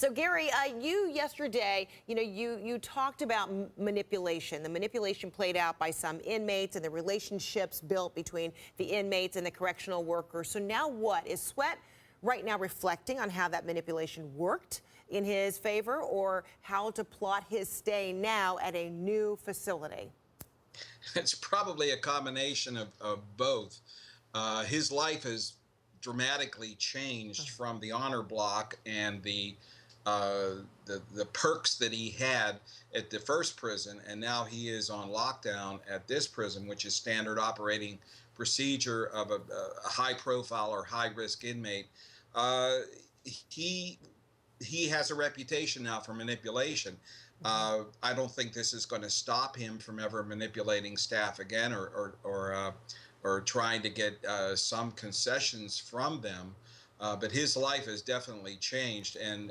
So Gary, you yesterday, you talked about manipulation. The manipulation played out by some inmates and the relationships built between the inmates and the correctional workers. So now what? Is Sweat right now reflecting on how that manipulation worked in his favor, or how to plot his stay now at a new facility? It's probably a combination of both. His life has dramatically changed from the honor block and the perks that he had at the first prison, and now he is on lockdown at this prison, which is standard operating procedure of a high profile or high risk inmate. Uh, he he has a reputation now for manipulation. I don't think this is going to stop him from ever manipulating staff again, or trying to get some concessions from them. But his life has definitely changed, and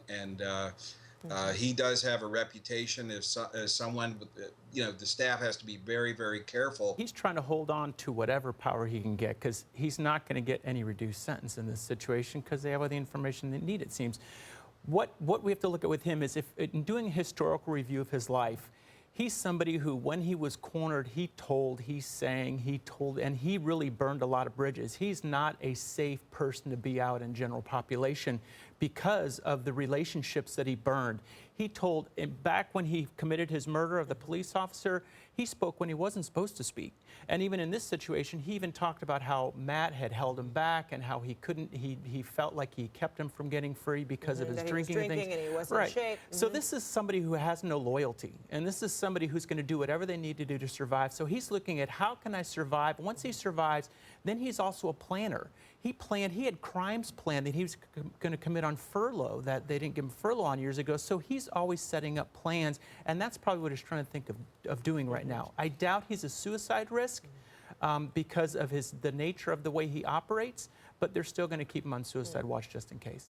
he does have a reputation as someone. The staff has to be very, very careful. He's trying to hold on to whatever power he can get because he's not going to get any reduced sentence in this situation because they have all the information they need, it seems. What we have to look at with him is, if in doing a historical review of his life, he's somebody who, when he was cornered, he told, he sang, he told, and he really burned a lot of bridges. He's not a safe person to be out in general population because of the relationships that he burned. He told, back when he committed his murder of the police officer, he spoke when he wasn't supposed to speak. And even in this situation, he even talked about how Matt had held him back and how he couldn't, he felt like he kept him from getting free because of his drinking and things. And he wasn't in shape. So this is somebody who has no loyalty, and this is somebody who's going to do whatever they need to do to survive. So he's looking at, how can I survive? Once he survives, then he's also a planner. He had crimes planned that he was going to commit on furlough that they didn't give him furlough on years ago. So he's always setting up plans, and that's probably what he's trying to think of doing right now. I doubt he's a suicide risk because of the nature of the way he operates, but they're still going to keep him on suicide watch just in case.